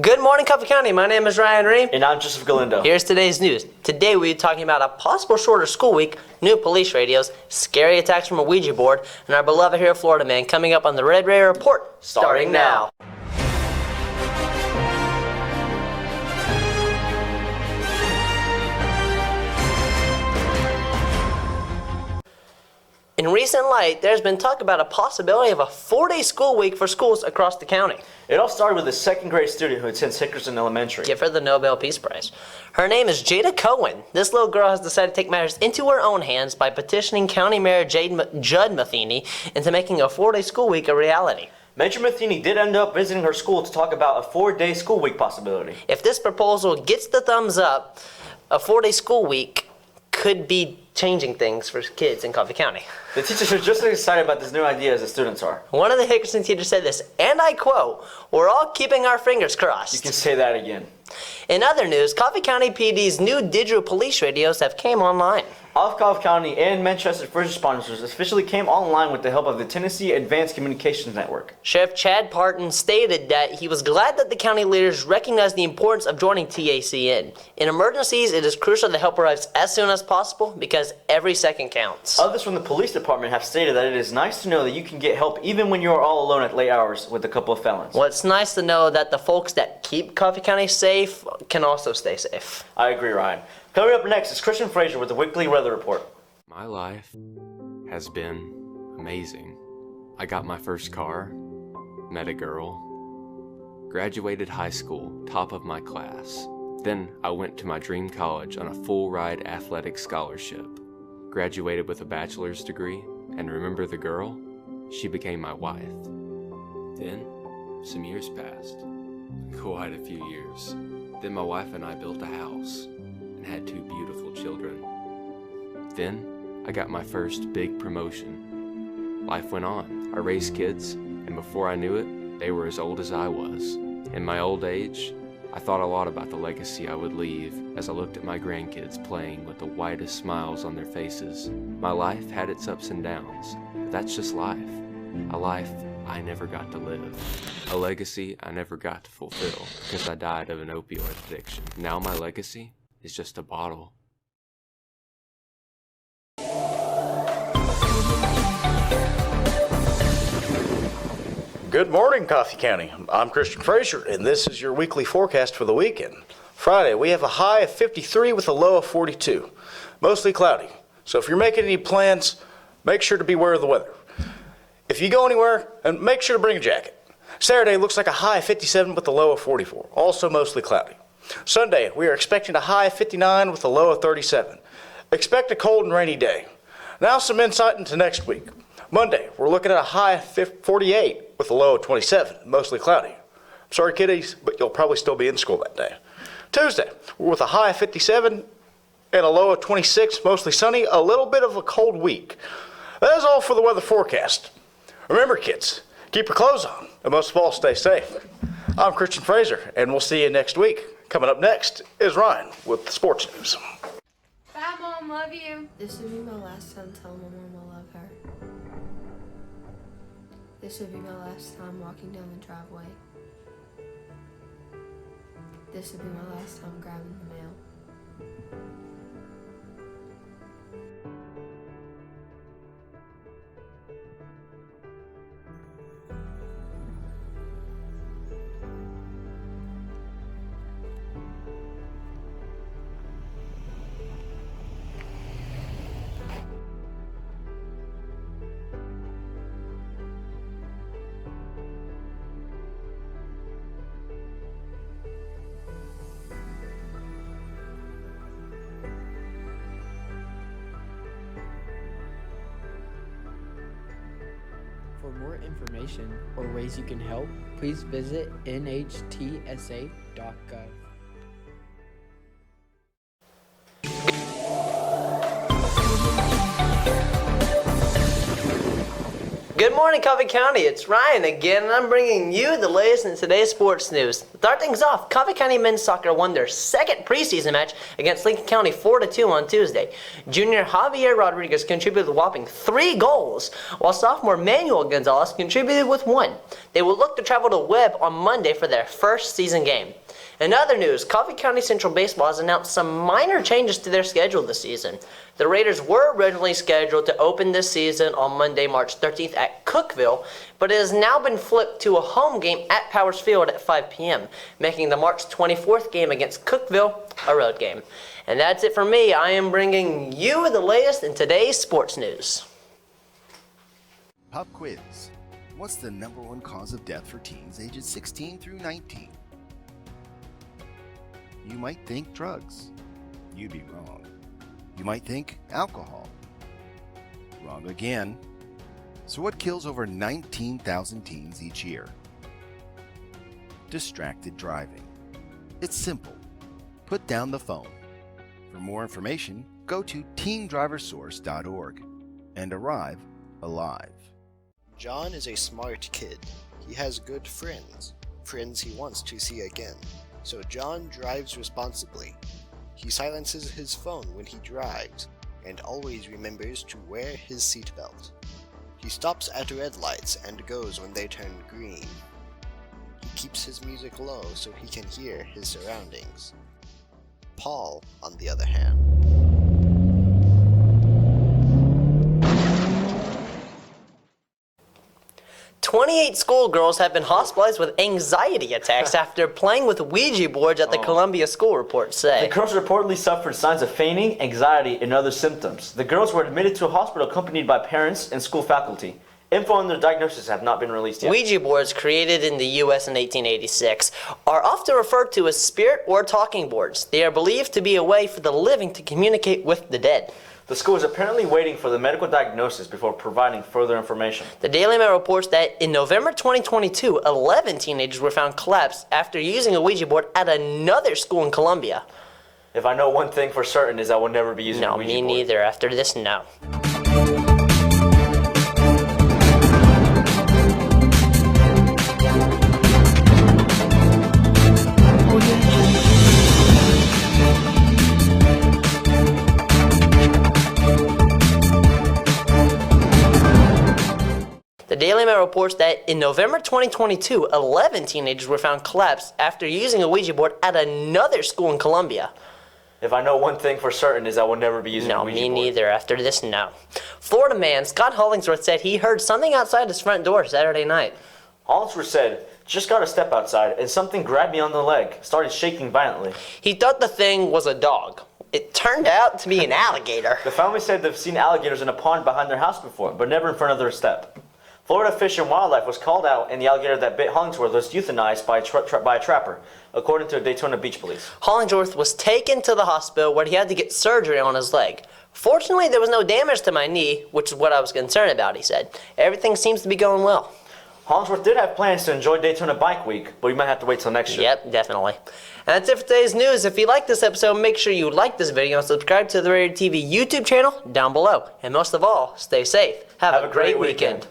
Good morning, Coffee County. My name is Ryan Rheam. And I'm Joesph Galindo. Here's today's news. Today we'll be talking about a possible shorter school week, new police radios, scary attacks from a Ouija board, and our beloved hero Florida Man coming up on the Red Ray Report, starting now. In recent light, there's been talk about a possibility of a 4-day school week for schools across the county. It all started with a second grade student who attends Hickerson Elementary. Give her the Nobel Peace Prize. Her name is Jada Cohen. This little girl has decided to take matters into her own hands by petitioning County Mayor Judd Matheny into making a 4-day school week a reality. Major Matheny did end up visiting her school to talk about a 4-day school week possibility. If this proposal gets the thumbs up, a 4-day school week could be changing things for kids in Coffee County. The teachers are just as excited about this new idea as the students are. One of the Hickerson teachers said this, and I quote, "We're all keeping our fingers crossed." You can say that again. In other news, Coffee County PD's new digital police radios have came online. All of Coffee County and Manchester first responders officially came online with the help of the Tennessee Advanced Communications Network. Sheriff Chad Parton stated that he was glad that the county leaders recognized the importance of joining TACN. In emergencies, it is crucial that help arrives as soon as possible because every second counts. Others from the police department have stated that it is nice to know that you can get help even when you are all alone at late hours with a couple of felons. Well, it's nice to know that the folks that keep Coffee County safe can also stay safe. I agree, Ryan. Coming up next is Christian Frazier with the weekly weather report. My life has been amazing. I got my first car, met a girl, graduated high school, top of my class. Then I went to my dream college on a full-ride athletic scholarship, graduated with a bachelor's degree, and remember the girl? She became my wife. Then, some years passed, quite a few years. Then my wife and I built a house and had 2 beautiful children. Then, I got my first big promotion. Life went on. I raised kids, and before I knew it, they were as old as I was. In my old age, I thought a lot about the legacy I would leave as I looked at my grandkids playing with the widest smiles on their faces. My life had its ups and downs, but that's just life. A life I never got to live. A legacy I never got to fulfill because I died of an opioid addiction. Now my legacy is just a bottle. Good morning, Coffee County. I'm Christian Frazier, and this is your weekly forecast for the weekend. Friday, we have a high of 53 with a low of 42. Mostly cloudy. So if you're making any plans, make sure to be aware of the weather. If you go anywhere, and make sure to bring a jacket. Saturday looks like a high of 57 with a low of 44. Also mostly cloudy. Sunday, we are expecting a high of 59 with a low of 37. Expect a cold and rainy day. Now some insight into next week. Monday, we're looking at a high of 48 with a low of 27, mostly cloudy. Sorry kiddies, but you'll probably still be in school that day. Tuesday, we're with a high of 57 and a low of 26, mostly sunny, a little bit of a cold week. That is all for the weather forecast. Remember kids, keep your clothes on, and most of all, stay safe. I'm Christian Frazier, and we'll see you next week. Coming up next is Ryan with the sports news. Bye, Mom. Love you. This will be my last time telling my mom I love her. This will be my last time walking down the driveway. This will be my last time grabbing the mail. For more information or ways you can help, please visit nhtsa.gov. Good morning, Coffee County. It's Ryan again, and I'm bringing you the latest in today's sports news. To start things off, Coffee County men's soccer won their second preseason match against Lincoln County 4-2 on Tuesday. Junior Javier Rodriguez contributed a whopping 3 goals, while sophomore Manuel Gonzalez contributed with 1. They will look to travel to Webb on Monday for their first season game. In other news, Coffee County Central Baseball has announced some minor changes to their schedule this season. The Raiders were originally scheduled to open this season on Monday, March 13th at Cookeville, but it has now been flipped to a home game at Powers Field at 5 p.m., making the March 24th game against Cookeville a road game. And that's it for me. I am bringing you the latest in today's sports news. Pop quiz. What's the #1 cause of death for teens ages 16 through 19? You might think drugs. You'd be wrong. You might think alcohol. Wrong again. So what kills over 19,000 teens each year? Distracted driving. It's simple. Put down the phone. For more information, go to teendriversource.org and arrive alive. John is a smart kid. He has good friends he wants to see again. So John drives responsibly. He silences his phone when he drives and always remembers to wear his seatbelt. He stops at red lights and goes when they turn green. He keeps his music low so he can hear his surroundings. Paul, on the other hand, 28 schoolgirls have been hospitalized with anxiety attacks after playing with Ouija boards at the Columbia school reports say. The girls reportedly suffered signs of fainting, anxiety, and other symptoms. The girls were admitted to a hospital accompanied by parents and school faculty. Info on their diagnosis have not been released yet. Ouija boards, created in the U.S. in 1886, are often referred to as spirit or talking boards. They are believed to be a way for the living to communicate with the dead. The school is apparently waiting for the medical diagnosis before providing further information. The Daily Mail reports that in November 2022, 11 teenagers were found collapsed after using a Ouija board at another school in Columbia. If I know one thing for certain is I will never be using a Ouija board. No, me neither. After this, no. The Daily Mail reports that in November 2022, 11 teenagers were found collapsed after using a Ouija board at another school in Columbia. If I know one thing for certain is I will never be using a Ouija board. No, me neither. After this, no. Florida man Scott Hollingsworth said he heard something outside his front door Saturday night. Hollingsworth said, "Just got to step outside and something grabbed me on the leg, started shaking violently." He thought the thing was a dog. It turned out to be an alligator. The family said they've seen alligators in a pond behind their house before, but never in front of their step. Florida Fish and Wildlife was called out, and the alligator that bit Hollingsworth was euthanized by a trapper, according to Daytona Beach Police. Hollingsworth was taken to the hospital where he had to get surgery on his leg. Fortunately, there was no damage to my knee, which is what I was concerned about, he said. Everything seems to be going well. Hollingsworth did have plans to enjoy Daytona Bike Week, but we might have to wait till next year. Yep, definitely. And that's it for today's news. If you like this episode, make sure you like this video and subscribe to the Radio TV YouTube channel down below. And most of all, stay safe. Have a great weekend.